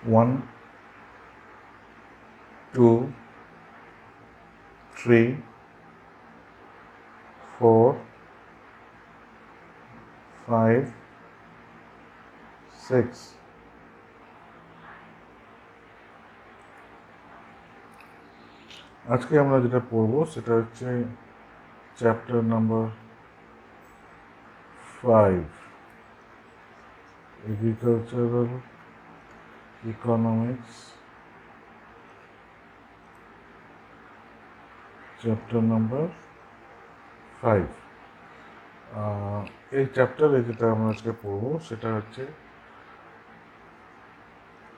1, 2, 3, 4, 5, 6. আজকে আমরা যেটা পড়বো সেটা হচ্ছে chapter number 5, agricultural economics, chapter number 5। এই চ্যাপ্টারে যেটা আমরা আজকে পড়বো সেটা হচ্ছে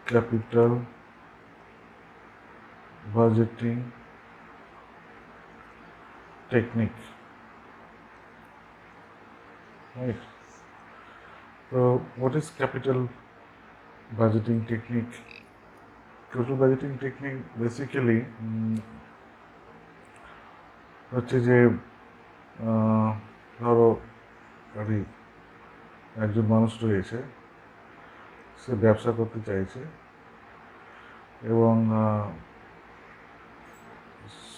capital budgeting technique, right? So what is capital budgeting technique? Capital budgeting technique basically হচ্ছে যে ধরো একজন মানুষ রয়েছে, সে ব্যবসা করতে চাইছে এবং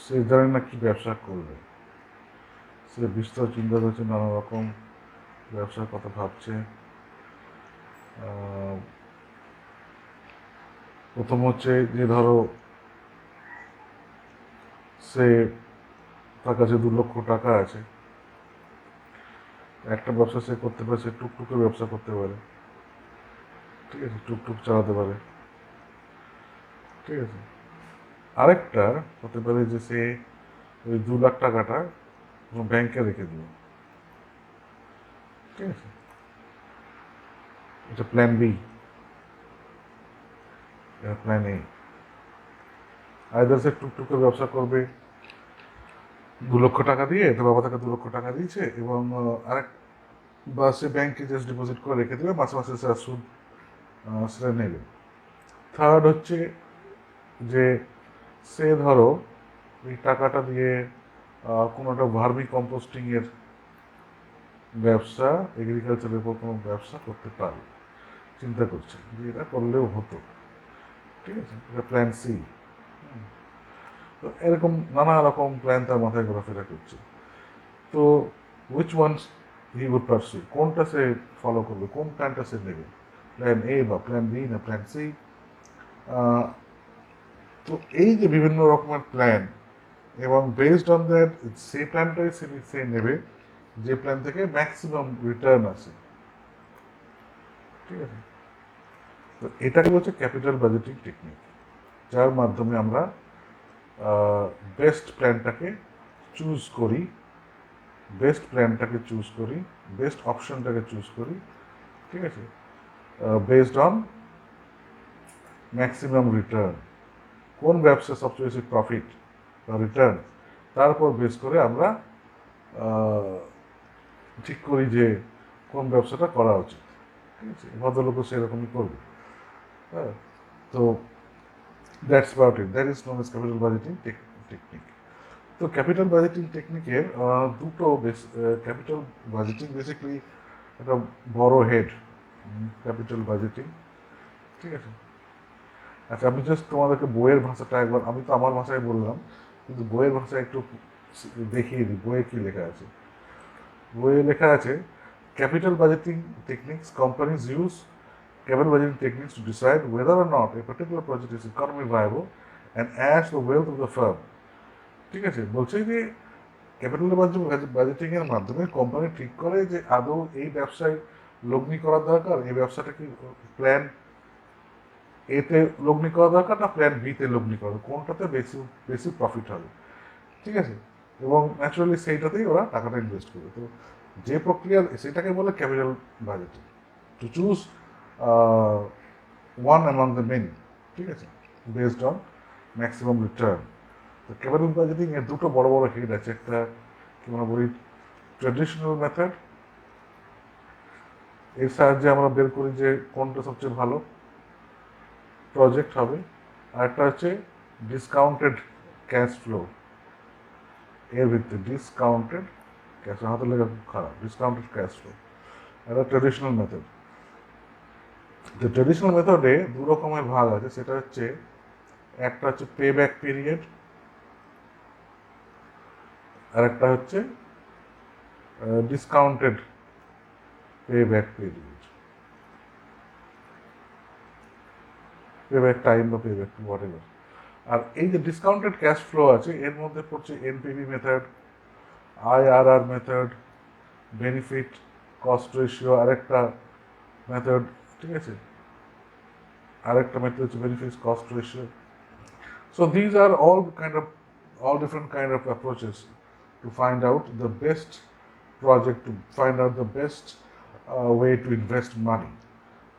সে জানে না কি ব্যবসা করবে। সে বিস্তর চিন্তা করছে, নানা রকম ব্যবসার কথা ভাবছে। প্রথম হচ্ছে যে ধরো তার কাছে 2 লক্ষ টাকা আছে, একটা ব্যবসা সে করতে পারে, সে টুকটুকে ব্যবসা করতে পারে, ঠিক আছে, টুকটুক চালাতে পারে, ঠিক আছে। আরেকটা হতে পারে যে সে ওই 2 লাখ টাকাটা ব্যাংকে রেখে দিল, ঠিক আছে, এটা plan B, plan A. Either সে টুকটুকে ব্যবসা করবে 2 লক্ষ টাকা দিয়ে, তো বাবা তাকে 2 লক্ষ টাকা দিয়েছে, এবং আরেক বা সে ব্যাংকে জাস্ট ডিপোজিট করে রেখে দেবে, মাসে মাসে সে সুদ সেটা নেবে। থার্ড হচ্ছে যে সে ধরো এই টাকাটা দিয়ে কোনো একটা ভার্মি কম্পোস্টিংয়ের ব্যবসা, এগ্রিকালচারের উপর কোনো ব্যবসা করতে পারে, চিন্তা করছে যে এটা করলেও হতো, ঠিক আছে, এটা প্ল্যান সি। তো এরকম নানা রকম প্ল্যান তার মাথায় ঘোরাফেরা করছে। তো উইচ ওয়ান্স হি উড পারসু, কোনটা সে ফলো করবে, কোন প্ল্যানটা সে নেবে, প্ল্যান এ বা প্ল্যান বি না প্ল্যান সি? তো এই যে বিভিন্ন রকমের প্ল্যান, এবং বেসড অন দ্যাট সেই প্ল্যানটাই সে নেবে যে প্ল্যান থেকে ম্যাক্সিমাম রিটার্ন আসে, ঠিক আছে। তো এটাকে বলছে ক্যাপিটাল বাজেটিং টেকনিক, যার মাধ্যমে আমরা বেস্ট প্ল্যানটাকে চুজ করি, বেস্ট অপশনটাকে চুজ করি, ঠিক আছে, বেসড অন ম্যাক্সিমাম রিটার্ন। কোন ব্যবসা সবচেয়ে বেশি প্রফিট বা রিটার্ন, তার উপর বেস করে আমরা ঠিক করি যে কোন ব্যবসাটা করা উচিত, ঠিক আছে। ভদ্রলোকও সেরকমই করবে, হ্যাঁ। তো that's about it, that is known as capital budgeting technique. তো ক্যাপিটাল বাজেটিং টেকনিকের দুটো ক্যাপিটাল বাজেটিং বেসিক্যালি একটা বড় হেড, ক্যাপিটাল বাজেটিং, ঠিক আছে। আচ্ছা, আমি জাস্ট তোমাদেরকে বইয়ের ভাষাটা একবার, আমি তো আমার ভাষায় বললাম, কিন্তু বইয়ের ভাষায় একটু দেখিয়ে দিই বইয়ে কী লেখা আছে। বইয়ে লেখা আছে, capital budgeting techniques companies use capital budgeting techniques to decide whether or not a particular project is economically viable and adds the wealth of the firm, ঠিক আছে। বলছে যে ক্যাপিটাল বাজেটিং এর মাধ্যমে কোম্পানি ঠিক করে যে আদৌ এই ব্যবসায় লগ্নি করা দরকার, এই ব্যবসাটা কি প্ল্যান এতে লগ্নি করা দরকার না প্ল্যান বিতে লগ্নি করা, কোনটাতে বেশি বেশি প্রফিট হবে, ঠিক আছে। এবং ন্যাচুরালি সেইটাতেই ওরা টাকাটা ইনভেস্ট করবে। তো যে প্রক্রিয়া, সেটাকে বলে capital budgeting, to choose one among the many, ঠিক আছে, বেসড অন ম্যাক্সিমাম রিটার্ন। তো ক্যাপিটাল বাজেটিং এর দুটো বড় বড় হেড আছে। একটা কি আমরা বলি ট্র্যাডিশনাল মেথড, এর সাহায্যে আমরা বের করি যে কোনটা সবচেয়ে ভালো প্রজেক্ট হবে। আর একটা হচ্ছে ডিসকাউন্টেড ক্যাশ ফ্লো, এর ভিত্তিতে ডিসকাউন্টেড ক্যাশ, হাতের লেখা খুব খারাপ, ডিসকাউন্টেড ক্যাশ ফ্লো, একটা ট্র্যাডিশনাল মেথড। তো ট্রেডিশনাল মেথডে দু রকমের ভাগ আছে, সেটা হচ্ছে একটা হচ্ছে পে ব্যাক পিরিয়ড, আর একটা হচ্ছে discounted pay back period, pay back time বা পে ব্যাক হোয়াট এভার। আর এই যে ডিসকাউন্টেড ক্যাশ ফ্লো আছে, এর মধ্যে পড়ছে NPV method, IRR method, benefit cost ratio আরেকটা মেথড, ঠিক আছে, আরেকটা মেথড হচ্ছে benefit cost ratio. So these are all different kind of approaches to find out the best project, to find out the best way to invest money.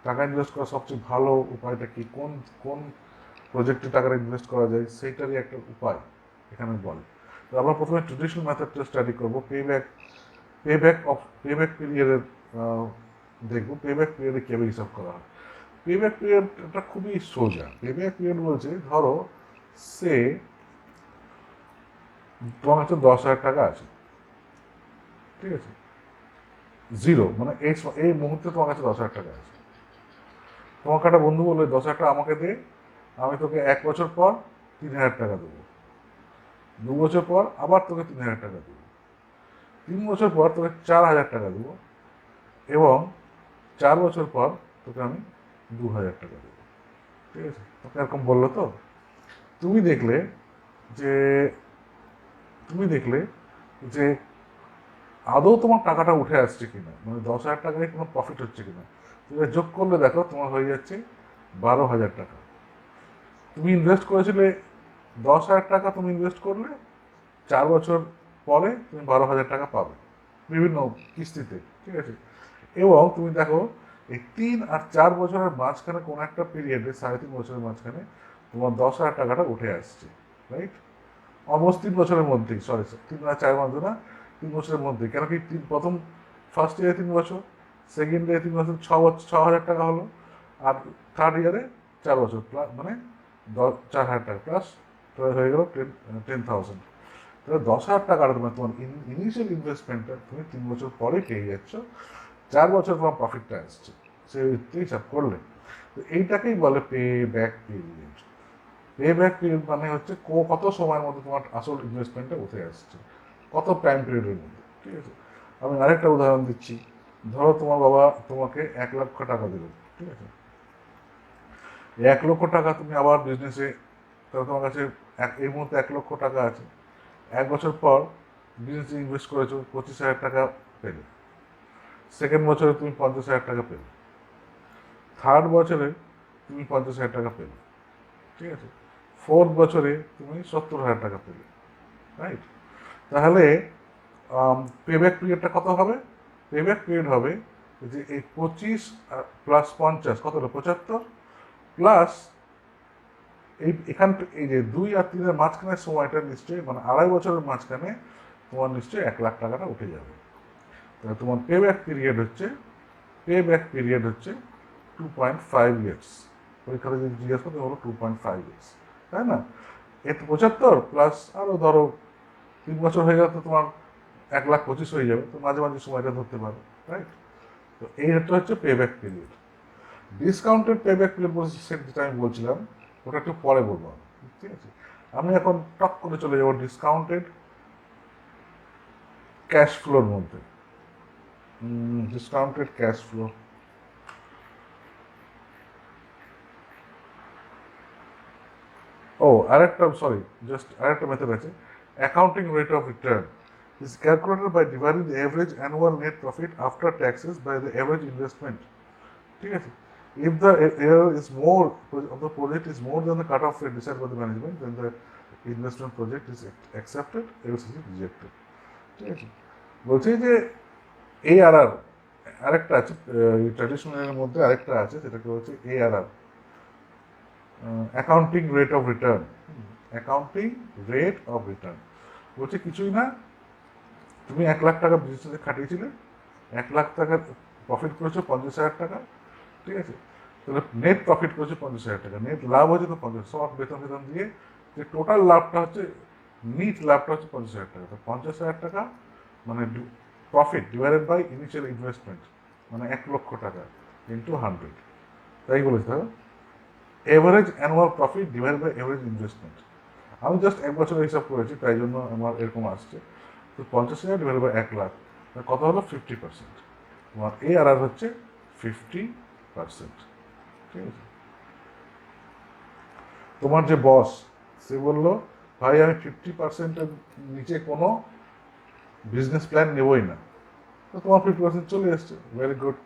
টাকা invest করার সবচেয়ে ভালো উপায়টা কি, কোন কোন প্রজেক্টে টাকাটা ইনভেস্ট করা যায়, সেইটারই একটা উপায় এখানে বলে। তো আমরা প্রথমে ট্রেডিশনাল মেথডটা স্টাডি করবো, পে ব্যাক পিরিয়ডের দেখবো পে ব্যাক পিরিয়ডে কীভাবে হিসাব করা হয়। পে ব্যাক পিরিয়ডটা খুবই সোজা। পে ব্যাক পিরিয়ড বলছে, ধরো সে তোমার কাছে 10,000 টাকা আছে, ঠিক আছে, জিরো, মানে এই মুহূর্তে তোমার কাছে 10,000 টাকা আছে। তোমাকে একটা বন্ধু বললো 10,000 টাকা আমাকে দে, আমি তোকে 1 বছর পর 3,000 টাকা দেবো, 2 বছর পর আবার তোকে 3,000 টাকা দেবো, 3 বছর পর তোকে 4,000 টাকা দেবো, এবং 4 বছর পর তোকে আমি 2,000 টাকা দেবো, ঠিক আছে। তোকে এরকম বললো, তো তুমি দেখলে যে তুমি দেখলে যে আদৌ তোমার টাকাটা উঠে আসছে কিনা, মানে 10,000 টাকায় কোনো প্রফিট হচ্ছে কিনা। তুমি যোগ করলে দেখো তোমার হয়ে যাচ্ছে 12,000 টাকা। তুমি ইনভেস্ট করেছিলে 10,000 টাকা, তুমি ইনভেস্ট করলে 4 বছর পরে তুমি 12,000 টাকা পাবে বিভিন্ন কিস্তিতে, ঠিক আছে। এবং তুমি দেখো এই 3 আর 4 বছরের মাঝখানে কোনো একটা পিরিয়ডে, 3.5 বছরের মাঝখানে তোমার 10,000 টাকাটা উঠে আসছে, রাইট। অলমোস্ট 3 বছরের মধ্যেই, সরি 3 আর 4 মাস না, 3 বছরের মধ্যে। কেন কি প্রথম ফার্স্ট ইয়ারে 3 বছর, সেকেন্ড ইয়ারে 3 বছর, 6,000 টাকা হলো, আর থার্ড ইয়ারে 4 বছর, মানে 4,000 টাকা প্লাস হয়ে গেল 10,000। তাহলে 10,000 টাকাটা তোমার ইনিশিয়াল ইনভেস্টমেন্টটা তুমি 3 বছর পরে পেয়ে যাচ্ছ, 4 বছর তোমার প্রফিটটা আসছে, সে হিসাব করলে। তো এইটাকেই বলে pay back period. Pay back period মানে হচ্ছে কত সময়ের মধ্যে তোমার আসল ইনভেস্টমেন্টটা উঠে আসছে, কত টাইম পিরিয়ডের মধ্যে, ঠিক আছে। আমি আরেকটা উদাহরণ দিচ্ছি। ধরো তোমার বাবা তোমাকে 1,00,000 টাকা দিল, ঠিক আছে। 1,00,000 টাকা তুমি আবার বিজনেসে, তাহলে তোমার কাছে এই মুহূর্তে 1,00,000 টাকা আছে। 1 বছর পর বিজনেসে ইনভেস্ট করেছো, 25,000 টাকা পেলে। সেকেন্ড বছরে তুমি 50,000 টাকা পেলে। থার্ড বছরে তুমি 50,000 টাকা পেলে, ঠিক আছে। ফোর্থ বছরে তুমি 70,000 টাকা পেলে, রাইট। তাহলে পেব্যাক পিরিয়ডটা কত হবে? পেব্যাক পিরিয়ড হবে যে এই 25 প্লাস 50 কত হলো, 75, প্লাস এই যে 2 আর 3-এর মাঝখানের সময়টা নিশ্চয়ই, মানে 2.5 বছরের মাঝখানে তোমার নিশ্চয়ই 1,00,000 টাকাটা উঠে যাবে। তাহলে তোমার পে ব্যাক পিরিয়ড হচ্ছে 2.5 ইয়ার্স। পরীক্ষাতে যদি জিজ্ঞেস করতে হলো 2.5 ইয়ার্স, তাই না। এর 75 প্লাস আরও ধরো 3 বছর হয়ে গেলে তো তোমার 1,25,000 হয়ে যাবে, তো মাঝে মাঝে সময়টা ধরতে পারো, রাইট। তো এইটা হচ্ছে pay back period. Discounted pay back period বলছি, যেটা আমি বলছিলাম ওটা একটু পরে বলবো, ঠিক আছে। আমি এখন টক করে চলে যাবো ডিসকাউন্টেড ক্যাশ ফ্লোর মধ্যে। ডিসকাউন্টেড ক্যাশ ফ্লো, আরেকটা, সরি, জাস্ট আরেকটা মেথড আছে, accounting rate of return is calculated by dividing the average annual net profit after taxes by the average investment, ঠিক আছে। If the error is more of the project is more than the cut-off rate decided by the management, then the investment project is accepted, else is rejected, ঠিক আছে। বলছি যে ARR আরেকটা আছে, ট্র্যাডিশনালের মধ্যে আরেকটা আছে, সেটাকে বলছে ARR, accounting rate of return. Accounting rate of return বলছে কিছুই না, তুমি 1,00,000 টাকা বিজনেসে খাটিয়েছিলে, 1,00,000 টাকা প্রফিট করেছো 50,000 টাকা, ঠিক আছে। তাহলে নেট প্রফিট করেছে 50,000 টাকা, নেট লাভ হয়েছে তো 50, সব বেতন বেতন দিয়ে যে টোটাল লাভটা হচ্ছে, নিট লাভটা হচ্ছে 50,000 টাকা। তো 50,000 টাকা মানে profit divided by initial investment, মানে 1,00,000 টাকা ইন্টু 100, তাই বলেছি দেখো, average annual profit divide by average investment. আমি জাস্ট এক বছরের হিসাব করেছি, তাই জন্য আমার এরকম আসছে। তো 50,000 ডিভাইড বাই 1 লাখ, কত হলো 50%। তোমার ARR হচ্ছে 50%। ঠিক আছে, তোমার যে বস সে বললো ভাই আমি 50%-এর নিচে কোনো বিজনেস প্ল্যান নেবই না, তো তোমার 50% চলে এসছে, ভেরি গুড।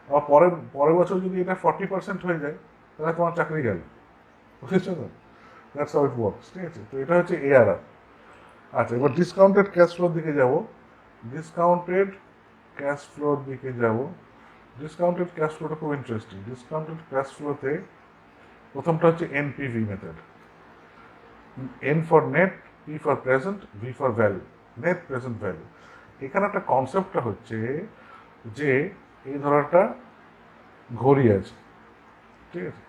আবার পরের পরের বছর যদি এটা 40% হয়ে যায়, তাহলে তোমার চাকরি গেল, বুঝেছো তো? That's how it works. ঠিক আছে, তো এটা হচ্ছে ARR। আচ্ছা, এবার ডিসকাউন্টেড ক্যাশ ফ্লোর দিকে যাব। ডিসকাউন্টেড ক্যাশ ফ্লোর দিকে যাব। ডিসকাউন্টেড ক্যাশ ফ্লোটা খুব ইন্টারেস্টিং। ডিসকাউন্টেড ক্যাশ ফ্লোতে প্রথমটা হচ্ছে NPV method. N for net, P for present, V for value, net present value. এখানে একটা কনসেপ্টটা হচ্ছে যে এই ধরাটা ঘড়ি আছে, ঠিক আছে?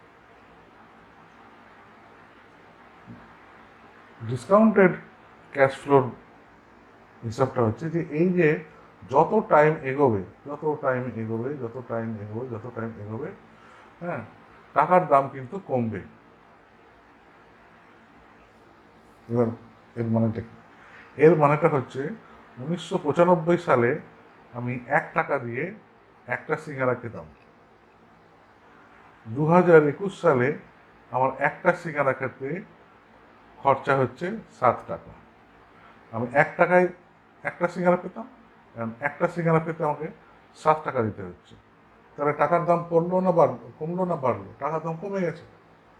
ডিসকাউন্টেড ক্যাশ ফ্লোর হিসাবটা হচ্ছে যে এই যে যত টাইম এগোবে, যত টাইম এগোবে, যত টাইম এগোবে, যত টাইম এগোবে, হ্যাঁ, টাকার দাম কিন্তু কমবে। এবার এর মানেটা কি? এর মানেটা হচ্ছে 1995 সালে আমি 1 টাকা দিয়ে একটা সিঙ্গারা খেতাম। 2021 সালে আমার একটা সিঙ্গারা খেতে খরচা হচ্ছে 7 টাকা। আমি 1 টাকায় একটা সিঙ্গারা পেতাম, এখন একটা সিঙ্গারা পেতে আমাকে 7 টাকা দিতে হচ্ছে। তাহলে টাকার দাম পড়লো না বাড়লো, কমলো না বাড়লো? টাকার দাম কমে গেছে।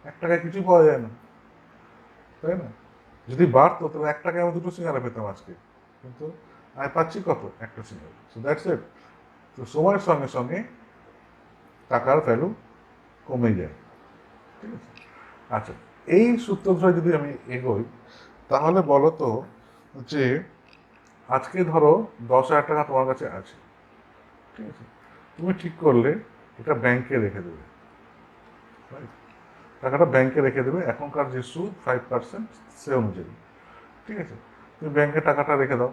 1 টাকায় কিছুই পাওয়া যায় না, তাই না? যদি বাড়তো তাহলে 1 টাকায় আমি দুটো সিঙ্গারা পেতাম আজকে, কিন্তু আমি পাচ্ছি কত? একটা সিঙ্গারা। So that's it. তো সময়ের সঙ্গে সঙ্গে টাকার ভ্যালু কমে যায়, ঠিক আছে? আচ্ছা, এই সূত্র ধরে যদি আমি এগোই, তাহলে বলো তো যে আজকে ধরো 10,000 টাকা তোমার কাছে আছে, ঠিক আছে? তুমি ঠিক করলে এটা ব্যাংকে রেখে দেবে, right? টাকাটা ব্যাংকে রেখে দেবে, এখনকার যে সুদ 5% সে অনুযায়ী, ঠিক আছে? তুমি ব্যাংকে টাকাটা রেখে দাও,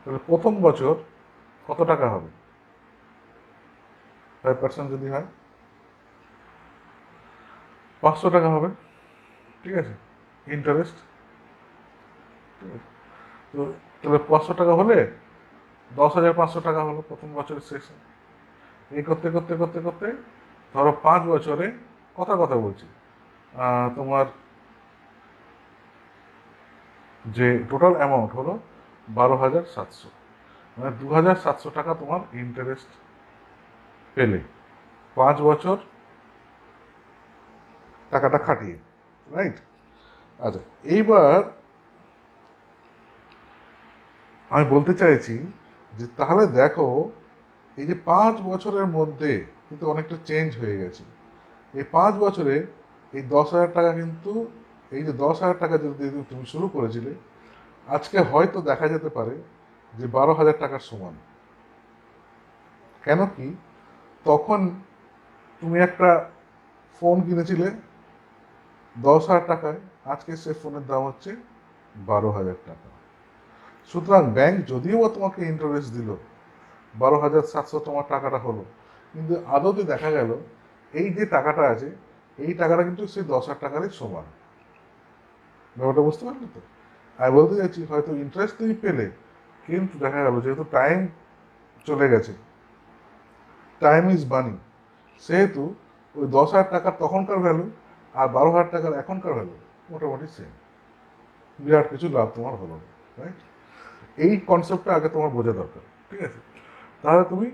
তাহলে প্রথম বছর কত টাকা হবে? 5% যদি হয় 500 টাকা হবে, ঠিক আছে, ইন্টারেস্ট। ঠিক আছে, তো তাহলে 500 টাকা হলে 10,500 টাকা হলো প্রথম বছরের শেষে। এই করতে করতে করতে করতে ধরো 5 বছরে, কথা বলছি, তোমার যে টোটাল অ্যামাউন্ট হলো 12,700, মানে 2,700 টাকা তোমার ইন্টারেস্ট পেলে 5 বছর টাকাটা খাটিয়ে, রাইট? আচ্ছা, এইবার আমি বলতে চাইছি যে তাহলে দেখো এই যে 5 বছরের মধ্যে কিন্তু অনেকটা চেঞ্জ হয়ে গেছে। এই 5 বছরে এই 10,000 টাকা কিন্তু, এই যে 10,000 টাকা যদি তুমি শুরু করেছিলে, আজকে হয়তো দেখা যেতে পারে যে 12,000 টাকার সমান। কেন কি? তখন তুমি একটা ফোন কিনেছিলে 10,000 টাকায়, আজকে সে ফোনের দাম হচ্ছে 12,000 টাকা। সুতরাং ব্যাংক যদিও বা তোমাকে ইন্টারেস্ট দিল, 12,700 তোমার টাকাটা হলো, কিন্তু আদতে দেখা গেল এই যে টাকাটা আছে, এই টাকাটা কিন্তু সেই 10,000 টাকারই সমান। ব্যাপারটা বুঝতে পারলে তো? আমি বলতে চাইছি হয়তো ইন্টারেস্ট তুমি পেলে, কিন্তু দেখা গেল যেহেতু টাইম চলে গেছে, টাইম ইজ মানি, সেহেতু ওই 10,000 টাকার তখনকার ভ্যালু আর 12,000 টাকার এখনকার ভ্যালু মোটামুটি সেম। বিরাট কিছু লাভ তোমার হলো না, রাইট? এই কনসেপ্টটা আগে তোমার বোঝা দরকার, ঠিক আছে? তাহলে তুমি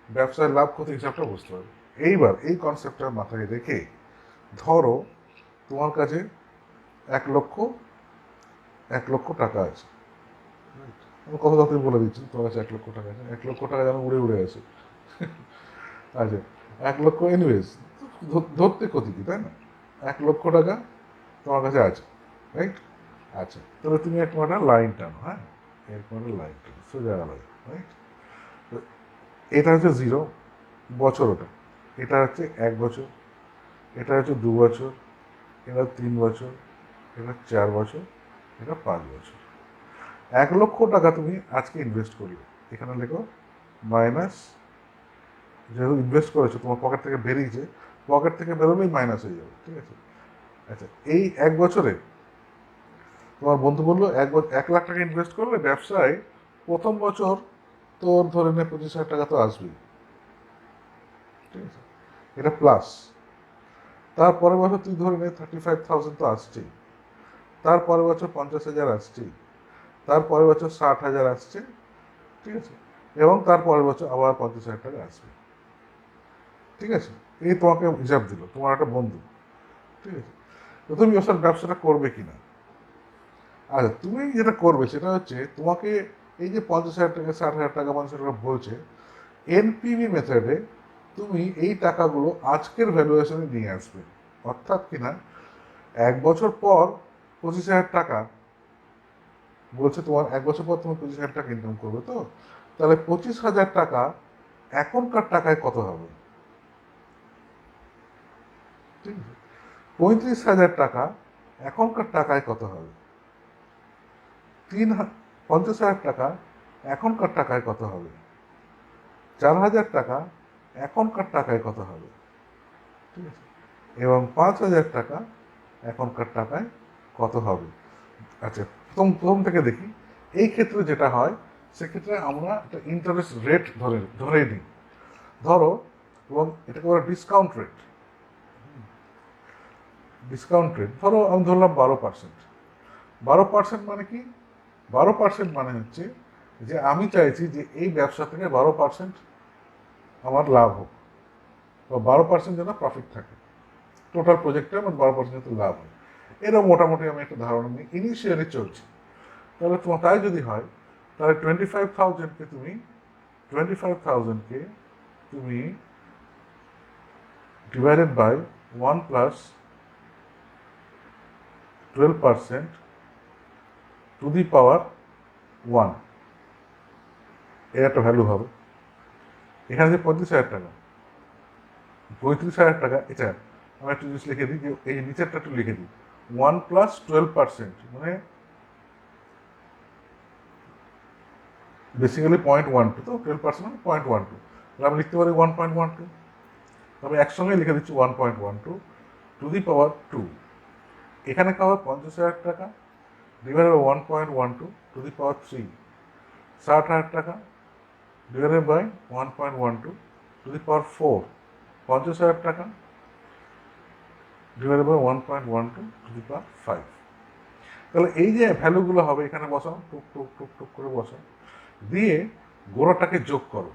ব্যবসায় লাভ ক্ষতি হিসাবটা বুঝতে পারবে। এইবার এই কনসেপ্টটা মাথায় রেখে ধরো তোমার কাছে 1 লক্ষ 1 লক্ষ টাকা আছে, আমি কত তাড়াতাড়ি বলে দিচ্ছি, তোমার কাছে 1 লক্ষ টাকা আছে। 1 লক্ষ টাকা যেন উড়ে উড়ে আছে। আচ্ছা, 1 লক্ষ এনিওয়েজ, ধরতে ক্ষতি কি, তাই না? 1 লক্ষ টাকা তোমার কাছে আছে, রাইট? আচ্ছা, তাহলে তুমি একটা লাইন টানো, হ্যাঁ, এরকম একটা লাইন টানো সোজা লাইন, রাইট? তো এটা হচ্ছে 0 বছর, ওটা, এটা হচ্ছে 1 বছর, এটা হচ্ছে 2 বছর, এটা 3 বছর, এটা 4 বছর, এটা 5 বছর। 1 লক্ষ টাকা তুমি আজকে ইনভেস্ট করলে, এখানে লেখো যেহেতু ইনভেস্ট করেছো, তোমার পকেট থেকে বেরিয়েছে, পকেট থেকে বেরোলেই মাইনাস হয়ে যাবে, ঠিক আছে? আচ্ছা, এই 1 বছরে তোমার বন্ধু বললো 1 লাখ টাকা ইনভেস্ট করলে ব্যবসায় প্রথম বছর তোর ধরে নে 25,000 টাকা তো আসবেই, ঠিক আছে? এটা প্লাস। তারপরের বছর তুই ধরে নে 35,000 তো আসছেই, তারপরের বছর 50,000 আসছেই, তারপরের বছর 60,000 আসছে, ঠিক আছে? এবং তারপরের বছর আবার 50,000 টাকা আসবে, ঠিক আছে? এই তোমাকে হিসাব দিল তোমার একটা বন্ধু, ঠিক আছে? তো তুমি ওসব ব্যবসাটা করবে কিনা? আচ্ছা, তুমি যেটা করবে সেটা হচ্ছে তোমাকে এই যে 50,000 টাকা, 60,000 টাকা, 50,000 টাকা বলছে, এনপিভি মেথডে তুমি এই টাকাগুলো আজকের ভ্যালুয়েশনে নিয়ে আসবে। অর্থাৎ কিনা 1 বছর পর 25,000 টাকা বলছে, তোমার 1 বছর পর তুমি 25,000 টাকা ইনকাম করবে, তো তাহলে 25,000 টাকা এখনকার টাকায় কত হবে? ঠিক আছে, 35,000 টাকা এখনকার টাকায় কত হবে? 50,000 টাকা এখনকার টাকায় কত হবে? 4,000 টাকা এখনকার টাকায় কত হবে? ঠিক আছে, এবং 5,000 টাকা এখনকার টাকায় কত হবে? আচ্ছা, প্রথম প্রথম থেকে দেখি। এই ক্ষেত্রে যেটা হয়, সেক্ষেত্রে আমরা একটা ইন্টারেস্ট রেট ধরে নিই। ধরো, এবং এটাকে বলে ডিসকাউন্ট রেট। ডিসকাউন্ট রেট ধরো আমি ধরলাম 12%। 12% মানে কি? 12% মানে হচ্ছে যে আমি চাইছি যে এই ব্যবসা থেকে 12% আমার লাভ হোক, বা 12% যেন প্রফিট থাকে, টোটাল প্রজেক্টে আমার 12% যাতে লাভ হয়। এরও মোটামুটি আমি একটা ধারণা নিই, ইনিশিয়ালি চলছে। তাহলে তোমার তাই যদি হয়, তাহলে 25,000কে তুমি divided by 1 plus 12% to the power 1, এর একটা ভ্যালু হবে। এখানে যে 35,000 টাকা, 35,000 টাকা, এটা আমি একটা জিনিস লিখে দিই, যে এই নিচেরটা একটু লিখে দিই। 1 প্লাস 12% মানে বেসিক্যালি 0.12, তো 12% মানে 0.12, আমি লিখতে পারি 1.12। তবে একসঙ্গে লিখে দিচ্ছি 1.12 টু দি পাওয়ার 2। এখানে খাওয়া 50,000 টাকা ডিভাইডেড বাই 1.12 টু দি পাওয়ার 3, 60,000 টাকা ডিভাইডেড বাই 1.12 টু দি পাওয়ার 4, 50,000 টাকা ডিভাইডেড বাই 1.12 টু দি পাওয়ার 5। তাহলে এই যে ভ্যালুগুলো হবে এখানে বসাও, টুক টুক টুক টুক করে বসাও, দিয়ে গোড়াটাকে যোগ করো,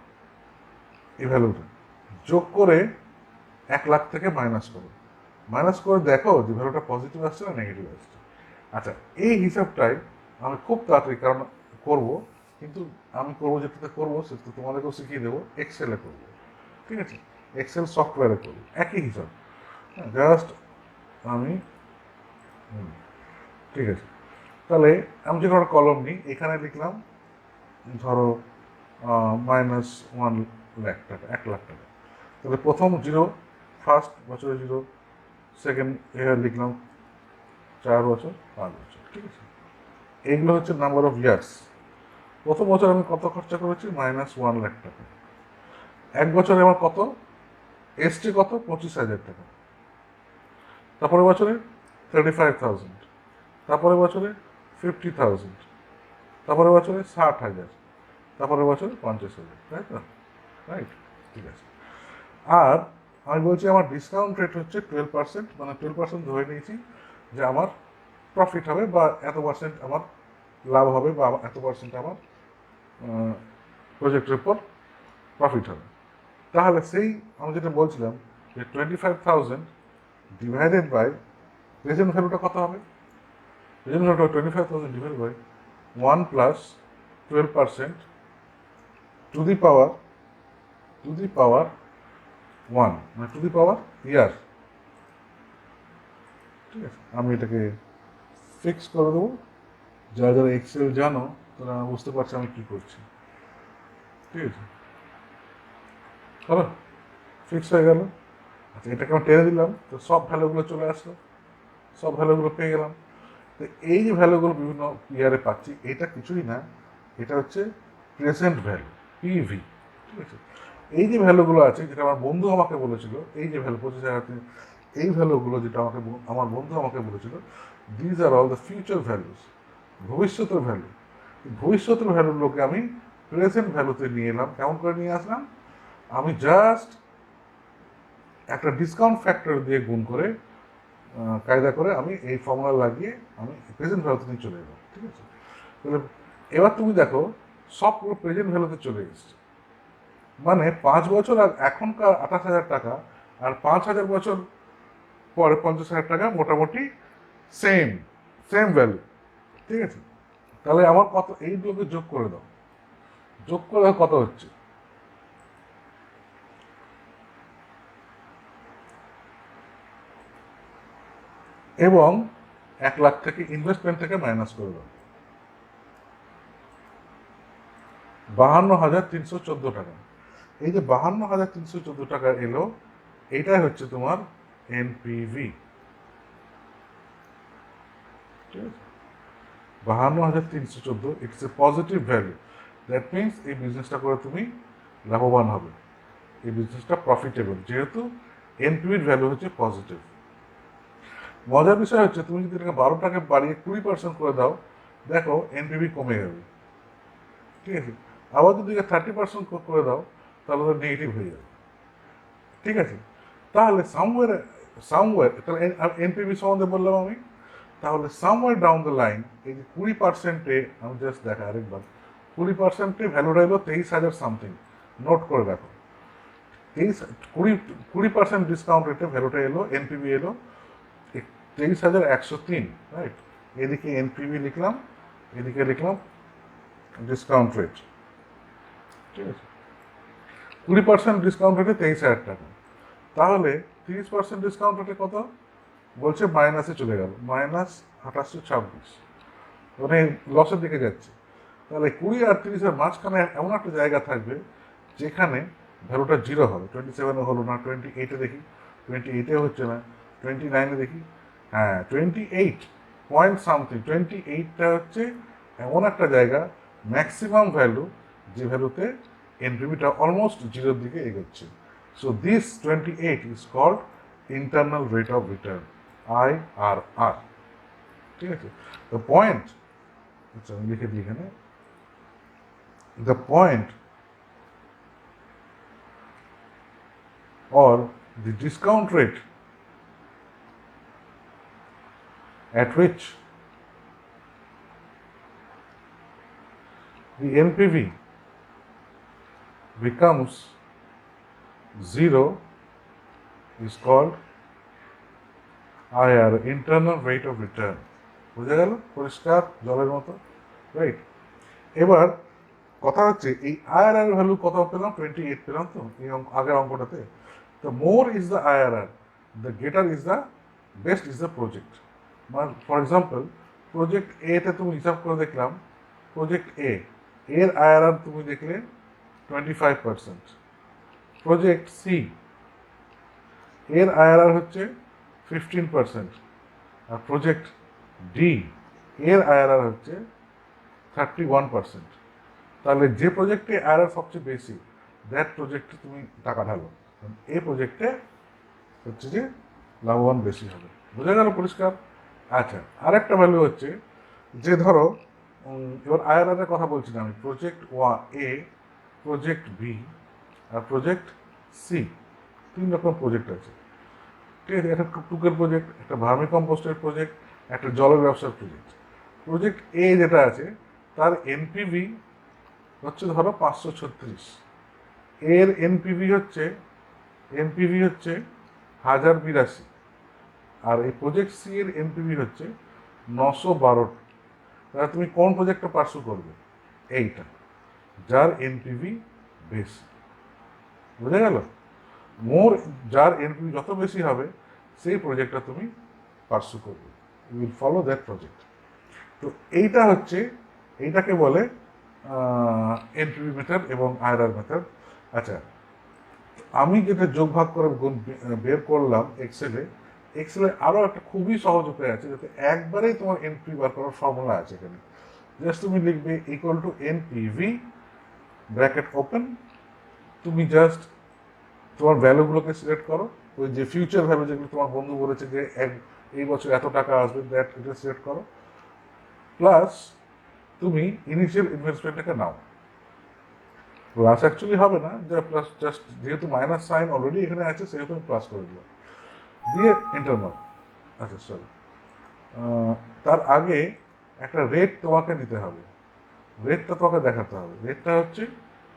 এই ভ্যালুটা যোগ করে 1 লাখ থেকে মাইনাস করো, মাইনাস করে দেখো যে ভ্যালুটা পজিটিভ আসছে না নেগেটিভ আসছে। আচ্ছা, এই হিসাবটাই আমি খুব তাড়াতাড়ি কারণ করবো, কিন্তু আমি করবো যেটাতে করবো সেটা তোমাদেরকেও শিখিয়ে দেবো, এক্সেলে করবো, ঠিক আছে? এক্সেল সফটওয়্যারে করবো একই হিসাব, হ্যাঁ, জাস্ট আমি ঠিক আছে। তাহলে আমি যে কোনো কলম নিই, এখানে লিখলাম ধরো -1 লাখ টাকা, 1 লাখ টাকা। তাহলে প্রথম জিরো, ফার্স্ট বছরে জিরো, সেকেন্ড ইয়ার লিখলাম 4 বছর, 5 বছর, ঠিক আছে? এইগুলো হচ্ছে নাম্বার অফ ইয়ার্স। প্রথম বছর আমি কত খরচা করেছি? -1 লাখ টাকা। 1 বছরে আমার কত এসছে? কত? 25,000 টাকা। তারপরে বছরে 35,000, তারপরে বছরে 50,000, তারপরে বছরে 60,000, তারপরে বছরে 50,000, তাই তো? রাইট, ঠিক আছে। আর আমি বলছি আমার ডিসকাউন্ট রেট হচ্ছে 12%, মানে 12% ধরে নিয়েছি যে আমার প্রফিট হবে, বা এত পার্সেন্ট আমার লাভ হবে, বা এত পার্সেন্ট আমার প্রজেক্টের উপর প্রফিট হবে। তাহলে সেই আমি যেটা বলছিলাম যে 25,000 ডিভাইডেড বাই প্রেজেন্ট ভ্যালুটা কত হবে? প্রেজেন্ট ভ্যালুটা 25,000 divided by 1 plus 12% to the power 1, মানে টু দি পাওয়ার ইয়ার, ঠিক আছে? আমি এটাকে ফিক্স করে দেবো। যারা যারা এক্সেল জানো তারা বুঝতে পারছে আমি কী করছি, ঠিক আছে? হলো, ফিক্স হয়ে গেল। আচ্ছা, এটাকে আমি টেনে দিলাম, তো সব ভ্যালুগুলো চলে আসলো, সব ভ্যালুগুলো পেয়ে গেলাম। তো এই যে ভ্যালুগুলো বিভিন্ন ইয়ারে পাচ্ছি, এটা কিছুই না, এটা হচ্ছে প্রেজেন্ট ভ্যালু, পিভি, ঠিক আছে? এই যে ভ্যালুগুলো আছে, যেটা আমার বন্ধু আমাকে বলেছিল, এই যে ভ্যালু 25,000, এই ভ্যালুগুলো যেটা আমার বন্ধু আমাকে বলেছিল, these are all the future values, ভবিষ্যতের ভ্যালু। ভবিষ্যতের ভ্যালুগুলোকে আমি প্রেজেন্ট ভ্যালুতে নিয়ে এলাম। কেমন করে নিয়ে আসলাম? আমি জাস্ট একটা ডিসকাউন্ট ফ্যাক্টর দিয়ে গুণ করে, কায়দা করে আমি এই ফর্মুলা লাগিয়ে আমি প্রেজেন্ট ভ্যালুতে নিয়ে চলে এলাম। ঠিক আছে? তাহলে এবার তুমি দেখো সবগুলো প্রেজেন্ট ভ্যালুতে চলে এসছে। মানে 5 বছর আর এখনকার 28,000 টাকা আর 5,000 বছর পরে 50,000 টাকা মোটামুটি সেম সেম ভ্যালু। ঠিক আছে? তাহলে আমার কত, এইগুলোকে যোগ করে দাও, যোগ করে দাও কত হচ্ছে। এবং 1 লাখ থেকে ইনভেস্টমেন্ট থেকে মাইনাস করে দাও 52,314 টাকা। এই যে 52,314 টাকা এলো, এইটাই হচ্ছে তোমার এনপিভি। ঠিক আছে? 52,314, it's a positive value. That means এই বিজনেসটা করে তুমি লাভবান হবে, এই বিজনেসটা প্রফিটেবল, যেহেতু এনপিভির ভ্যালু হচ্ছে পজিটিভ। মজার বিষয় হচ্ছে তুমি যদি এটাকে 12 টাকা বাড়িয়ে 20% করে দাও, দেখো এনপিভি কমে যাবে। ঠিক আছে? আবার যদি 30% করে দাও, তাহলে তো নেগেটিভ হয়ে যাবে। ঠিক আছে? তাহলে সামওয়্যার তাহলে এনপিভি সম্বন্ধে বললাম আমি। তাহলে সামওয়্যার ডাউন দ্য লাইন এই যে 20%-এ, আমি জাস্ট দেখা আরেকবার, 20%-এ ভ্যালুটা এলো 23,000 সামথিং। নোট করে রাখো, 20% ডিসকাউন্ট রেটে ভ্যালুটা এলো, এনপিভি এলো 23,103, রাইট? এদিকে এনপিভি লিখলাম, এদিকে লিখলাম ডিসকাউন্ট রেট। ঠিক আছে? 20% ডিসকাউন্ট রেটে 23,000 টাকা। তাহলে 30% ডিসকাউন্ট রেটে কত বলছে? মাইনাসে চলে গেল, -2826, মানে লসের দিকে যাচ্ছে। তাহলে 20 আর 30-এর মাঝখানে এমন একটা জায়গা থাকবে যেখানে ভ্যালুটা 0 হবে। 27-এ হলো না, 28-এ দেখি, 28-এ হচ্ছে না, 29-এ দেখি, হ্যাঁ 28 পয়েন্ট সামথিং, 28টা হচ্ছে এমন একটা জায়গা, ম্যাক্সিমাম ভ্যালু, যে ভ্যালুতে এনপিভিটা অলমোস্ট 0-র দিকে এগোচ্ছে। So this 28 is called internal rate of return, IRR। ঠিক আছে? দ্য পয়েন্ট, আচ্ছা আমি লিখে দিই এখানে, the point or the discount rate at which the NPV becomes 0 is called IR, internal rate of return. বুঝা গেল? পরিষ্কার জলের মতো, রাইট? এবার কথা হচ্ছে এই IRR ভ্যালু কত পেলাম? 28 পেলাম তো এই আগের অঙ্কটাতে। The more is the IRR, the greater is the best is the project. মানে ফর এক্সাম্পল, প্রজেক্ট এ তে তুমি হিসাব করে দেখলাম, প্রজেক্ট এ এর IRR তুমি দেখলে 25%, প্রজেক্ট সি এর IRR হচ্ছে 15%, আর প্রজেক্ট ডি এর IRR হচ্ছে 31%। তাহলে যে প্রজেক্টে IRR সবচেয়ে বেশি, দ্যাট প্রজেক্টে তুমি টাকা ঢালো, এই প্রজেক্টে হচ্ছে যে লাভবান বেশি হবে। বোঝা গেল পরিষ্কার? আচ্ছা, আরেকটা ভ্যালু হচ্ছে যে ধরো, এবার IRR এর কথা বলছি না আমি, প্রজেক্ট এ, প্রজেক্ট বি আর প্রজেক্ট সি, 3 রকম প্রজেক্ট আছে। ঠিক আছে? একটা টুকের প্রজেক্ট, একটা ভার্মি কম্পোস্টের প্রজেক্ট, একটা জলের ব্যবসার প্রজেক্ট। প্রজেক্ট এ যেটা আছে তার এনপিভি হচ্ছে ধরো 536, এর এনপিভি হচ্ছে 1082, আর এই প্রজেক্ট সি এর এনপিভি হচ্ছে 912। তাহলে তুমি কোন প্রজেক্টটা পার্সু করবে? এইটা, যার এনপিভি বেশি। বুঝা গেল? যার এনপিভি যত বেশি হবে, সেই প্রজেক্টটা তুমি পার্সু করবে, you will follow that project. তো এইটাকে বলে এনপিভি মেথড এবং IRR মেথড। আচ্ছা, আমি যেটা যোগ ভাগ করে বের করলাম এক্সেলে আরও একটা খুবই সহজ উপায় আছে, যাতে একবারেই তোমার এনপিভি বার করার ফর্মুলা আছে এখানে। জাস্ট তুমি লিখবে equal to NPV bracket open তুমি জাস্ট তোমার ভ্যালুগুলোকে সিলেক্ট করো, ওই যে ফিউচার ভ্যালু যেগুলো তোমার বন্ধু বলেছে যে এই বছর এত টাকা আসবে, দ্যাট এটা সিলেক্ট করো, প্লাস তুমি ইনিশিয়াল ইনভেস্টমেন্টটাকে নাও। প্লাস অ্যাকচুয়ালি হবে না, যা প্লাস জাস্ট যেহেতু মাইনাস সাইন অলরেডি এখানে আছে সেহেতু আমি প্লাস করে দিলাম, দিয়ে এন্টার মারো। আচ্ছা সরি, তার আগে একটা রেট তোমাকে নিতে হবে, রেটটা তোমাকে দেখাতে হবে। রেটটা হচ্ছে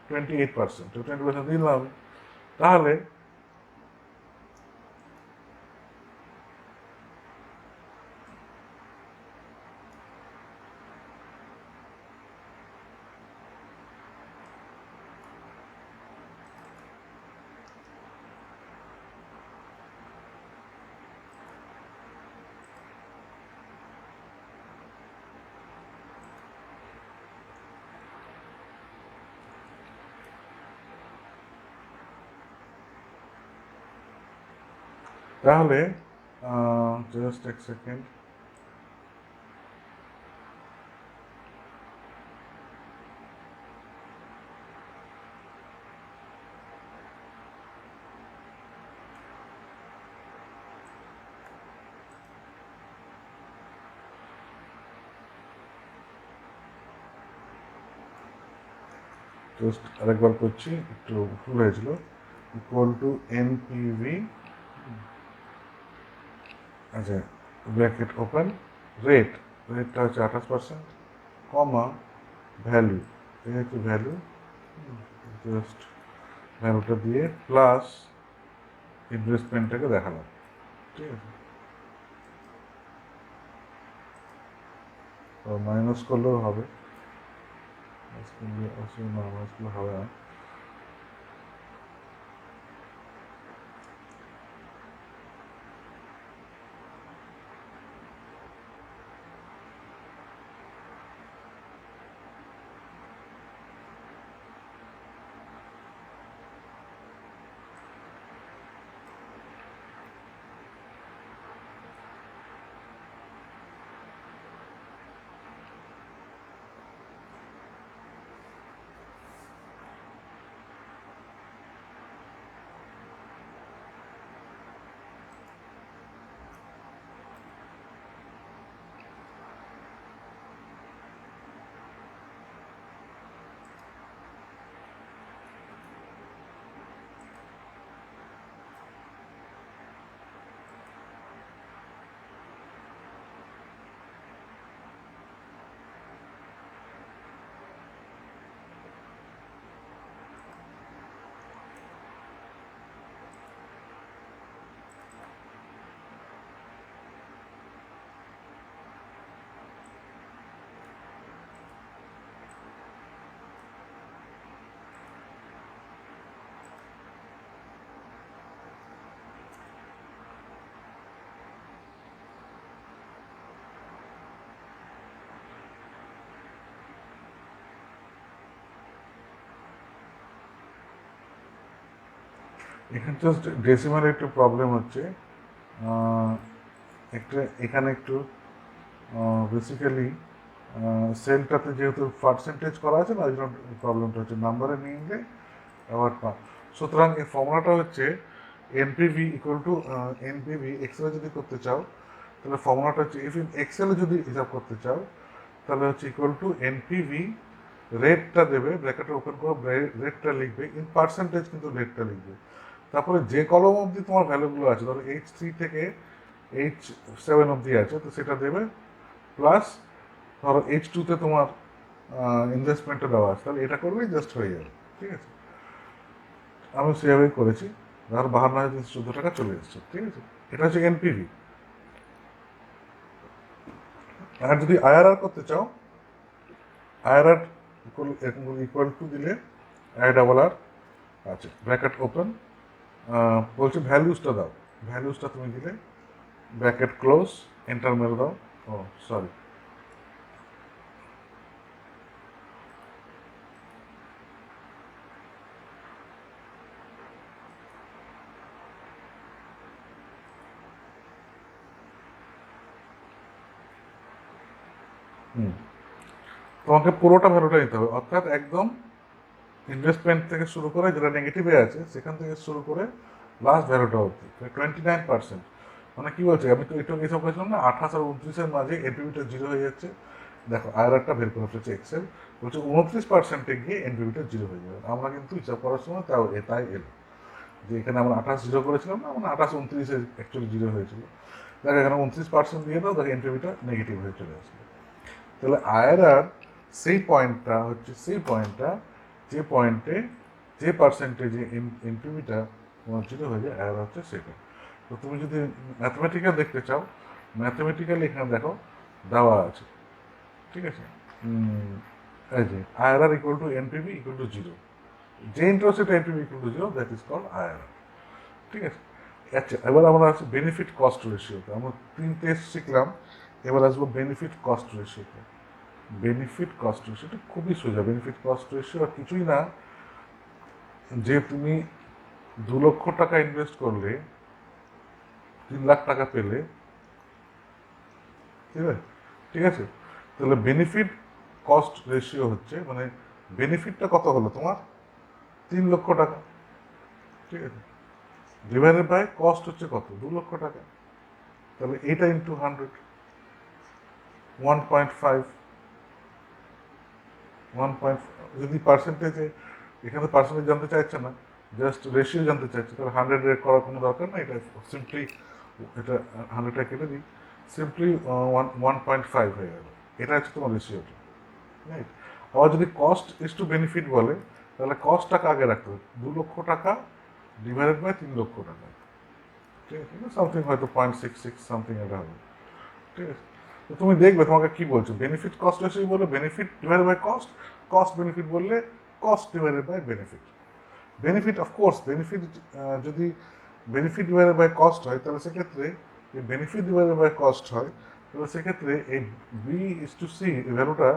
28%, 20% দিলাম। তাহলে তাহলে জাস্ট এক সেকেন্ড, জাস্ট আরেকবার করছি, একটু ভুল হয়েছিল। ইকুয়াল টু এনপিভি, আচ্ছা ব্র্যাকেট ওপেন, রেট, রেটটা হচ্ছে 28%, কমা ভ্যালু, এই হচ্ছে ভ্যালু, জাস্ট ভ্যালুটা দিয়ে প্লাস ইনভেস্টমেন্টটাকে দেখালাম, ঠিক আছে। তো মাইনাস করলেও হবে, মাইনাস করলে হবে না। এখানে জাস্ট ডেসিমালে একটু প্রবলেম হচ্ছে, একটা এখানে একটু বেসিক্যালি সেলটাতে যেহেতু পার্সেন্টেজ করা আছে না, ওই জন্য প্রবলেমটা হচ্ছে, নাম্বারে নিয়ে গেলে আবার সুতরাং এই ফর্মুলাটা হচ্ছে এনপিভি ইকুয়াল টু এনপিভি, এক্সেলে যদি করতে চাও তাহলে ফর্মুলাটা হচ্ছে, ইফ ইন এক্সেলে যদি হিসাব করতে চাও তাহলে হচ্ছে ইকুয়াল টু এনপিভি, রেটটা দেবে, ব্র্যাকেটে ওপেন করে রেটটা লিখবে, ইন পার্সেন্টেজ কিন্তু রেটটা লিখবে, তারপরে যে কলম অবধি তোমার ভ্যালুগুলো আছে, ধরো H3 থেকে H7 অবধি আছে, তো সেটা দেবে, প্লাস ধরো H2-তে তোমার ইনভেস্টমেন্টটা দেওয়া আছে, তাহলে এটা করলেই জাস্ট হয়ে যাবে, ঠিক আছে। আমি সেভাবেই করেছি, ধর 52,314 টাকা চলে এসছে, ঠিক আছে। এটা হচ্ছে এনপিভি। আর যদি আইআরআর করতে চাও, আইআরআর ইকুয়াল টু দিলে আই ডাবল আর, আচ্ছা ব্র্যাকেট ওপেন, বলছে ভ্যালুসটা দাও, ভ্যালুসটা তুমি দিলে, ব্র্যাকেট ক্লোজ, এন্টার মেরে দাও। ও সরি, হুম, তোমাকে পুরোটা ভ্যালুটা নিতে হবে, অর্থাৎ একদম ইনভেস্টমেন্ট থেকে শুরু করে যেটা নেগেটিভে আছে সেখান থেকে শুরু করে লাস্ট ভ্যালুটা অবধি 29%। মানে কি বলছে, আমি তো একটু হিসাব করেছিলাম না, 28 আর 29-এর মাঝে এনপিভিটা জিরো হয়ে যাচ্ছে। দেখো আইআরআরটা বের করে ফেলেছে এক্সেল, বলছে 29%-এ গিয়ে এনপিভিটা জিরো হয়ে যাবে। আমরা কিন্তু হিসাব করার সময় তাই এলো যে এখানে আমরা 28 জিরো করেছিলাম না, মানে 28-29-এ অ্যাকচুয়ালি জিরো হয়েছিল। দেখো এখানে 29% দিয়ে দাও, দেখো এনপিভিটা নেগেটিভ হয়ে চলে আসবে। তাহলে আইআরআর সেই পয়েন্টটা যে পয়েন্টে যে পার্সেন্টেজে এনপিভিটা তোমার জিরো হয়ে যায়, আইআরআর হচ্ছে সেটা। তো তুমি যদি ম্যাথমেটিক্যাল দেখতে চাও, ম্যাথমেটিক্যালি এখানে দেখো দেওয়া আছে, ঠিক আছে। এই যে IRR equal to NPV equal to zero, যে interest rate NPV equal to zero, that is called IRR, ঠিক আছে। আচ্ছা, এবার আমরা আসছি বেনিফিট কস্ট রেশিওতে। আমরা 3 টেস্ট শিখলাম, এবার আসবো বেনিফিট কস্ট রেশিওতে। বেনিফিট কস্ট রেশিওটা খুবই সোজা। বেনিফিট কস্ট রেশিও আর কিছুই না, যে তুমি 2 লক্ষ টাকা ইনভেস্ট করলে 3 লাখ টাকা পেলে, ঠিক আছে, ঠিক আছে। তাহলে বেনিফিট কস্ট রেশিও হচ্ছে, মানে বেনিফিটটা কত হলো তোমার, 3 লক্ষ টাকা, ঠিক আছে, ডিভাইডেড বাই কস্ট হচ্ছে কত, 2 লক্ষ টাকা। তাহলে এটা ইন্টু 100, 1.5, 1. যদি পার্সেন্টেজে, এখানে পার্সেন্টেজ জানতে চাইছে না, জাস্ট রেশিও জানতে চাইছে, তাহলে 100 রেট করার কোনো দরকার না, এটা সিম্পলি, এটা 100টা কেটে দিই, সিম্পলি 1.5 হয়ে গেল। এটা হচ্ছে তোমার রেশিওটা, রাইট। আবার যদি কস্ট ইস টু বেনিফিট বলে, তাহলে কস্টটাকে আগে রাখতে হবে, 2 লক্ষ টাকা ডিভাইডেড বাই 3 লক্ষ টাকা, ঠিক আছে, সামথিং হয়তো 0.66 সামথিং এটা হবে, ঠিক আছে। তো তুমি দেখবে তোমাকে কি বলছো, বেনিফিট কস্ট রেশিও বলে benefit divided by cost, cost benefit বললে cost divided by benefit. Benefit of course benefit, যদি বেনিফিট ডিভাইডেড বাই কস্ট হয়, তাহলে সেক্ষেত্রে এই বেনিফিট ডিভাইডেড বাই কস্ট হয়, তাহলে সেক্ষেত্রে এই বি ইস টু সি ভ্যালুটা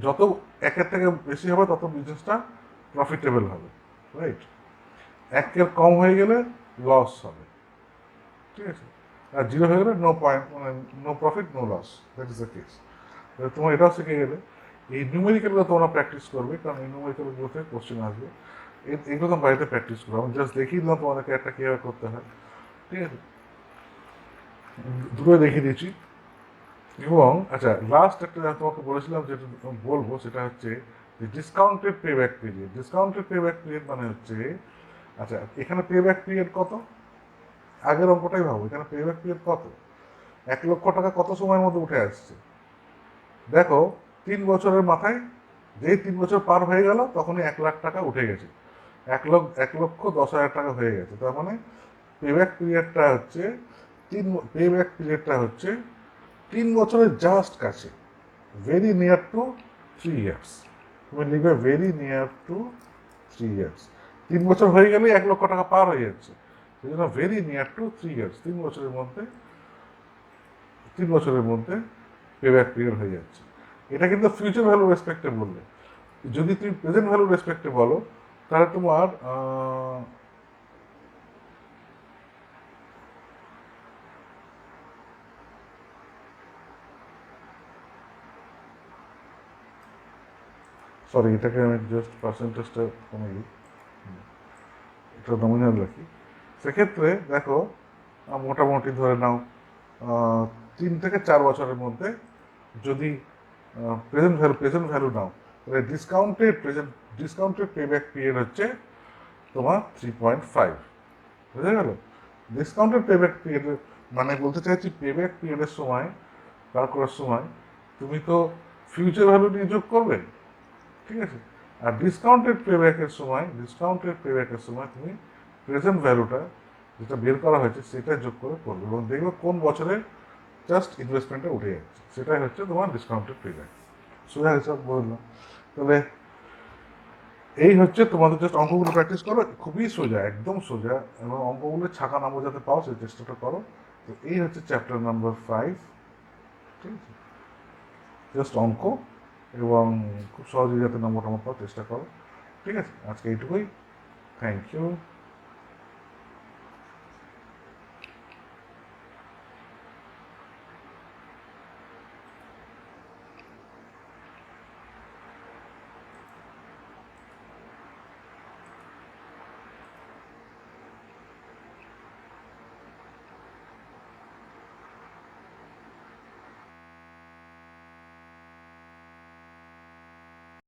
যত একের থেকে বেশি হবে তত বিজনেসটা প্রফিটেবল হবে, রাইট। একের কম হয়ে গেলে লস হবে, ঠিক আছে। আর জিরো হয়ে গেলে নো পয়েন্ট, মানে no profit no loss, that is the case. তোমার এটাও শিখে গেলে এই নিউমেরিক্যালগুলো তোমরা প্র্যাকটিস করবে, কারণ এই নিউমেরিক্যালগুলোতে কোশ্চেন আসবে। এগুলো তোমার বাড়িতে প্র্যাকটিস করো, আমি জাস্ট দেখিয়ে দিলাম তোমাদেরকে একটা কীভাবে করতে হয়, ঠিক আছে, দুটো দেখিয়ে দিয়েছি। এবং আচ্ছা, লাস্ট একটা তোমাকে বলেছিলাম যেটা বলবো, সেটা হচ্ছে যে discounted pay back period. Discounted pay back period মানে হচ্ছে, আচ্ছা এখানে পে ব্যাক পিরিয়ড কত, আগের অঙ্কটাই ভাবো, এখানে পে ব্যাক পিরিয়ড কত, 1 লক্ষ টাকা কত সময়ের মধ্যে উঠে আসছে। দেখো 3 বছরের মাথায়, যেই 3 বছর পার হয়ে গেল তখনই 1 লাখ টাকা উঠে গেছে, 1,10,000 টাকা হয়ে গেছে। তার মানে পেব্যাক পিরিয়ডটা হচ্ছে পেব্যাক পিরিয়ডটা হচ্ছে 3 বছরের জাস্ট কাছে, ভেরি নিয়ার টু 3 ইয়ার্স। তুমি লিখবে ভেরি নিয়ার টু 3 ইয়ার্স। 3 বছর হয়ে গেলেই 1 লক্ষ টাকা পার হয়ে যাচ্ছে, সেই জন্য ভেরি নিয়ার টু 3 ইয়ার্স, 3 বছরের মধ্যে পেব্যাক পিরিয়ড হয়ে যাচ্ছে। এটা কিন্তু ফিউচার ভ্যালু রেসপেক্টে বললে। যদি তুমি প্রেজেন্ট ভ্যালু রেসপেক্টে বলো, তাহলে তোমার সরি, এটাকে আমি জাস্ট পার্সেন্টেজটা কমে দিই, এটা নমিনাল রাখি। সেক্ষেত্রে দেখো মোটামুটি ধরে নাও 3 থেকে 4 বছরের মধ্যে যদি প্রেজেন্ট ভ্যালু নাও, তাহলে ডিসকাউন্টেড পেব্যাক পিরিয়ড হচ্ছে তোমার 3.5, বুঝা গেল। ডিসকাউন্টেড পেব্যাক পিরিয়ড মানে বলতে চাইছি, পেব্যাক পিরিয়ডের সময়, বার করার সময় তুমি তো ফিউচার ভ্যালু নিয়ে যোগ করবে, ঠিক আছে। আর ডিসকাউন্টেড পেব্যাকের সময় তুমি প্রেজেন্ট ভ্যালুটা যেটা বের করা হয়েছে সেটা যোগ করে করবে, এবং দেখবে কোন বছরে জাস্ট ইনভেস্টমেন্টটা উঠে যাচ্ছে, সেটাই হচ্ছে তোমার ডিসকাউন্টেড পেব্যাক। সোজা হিসাব বললাম। তাহলে এই হচ্ছে তোমাদের, জাস্ট অঙ্কগুলো প্র্যাকটিস করো, খুবই সোজা, একদম সোজা, এবং অঙ্কগুলো ছাকা নাম্বার যাতে পাও সেই চেষ্টাটা করো। তো এই হচ্ছে চ্যাপ্টার নাম্বার 5, ঠিক আছে, জাস্ট অঙ্ক, এবং খুব সহজেই যাতে নম্বর পাওয়ার চেষ্টা করো, ঠিক আছে। আজকে এইটুকুই, থ্যাংক ইউ।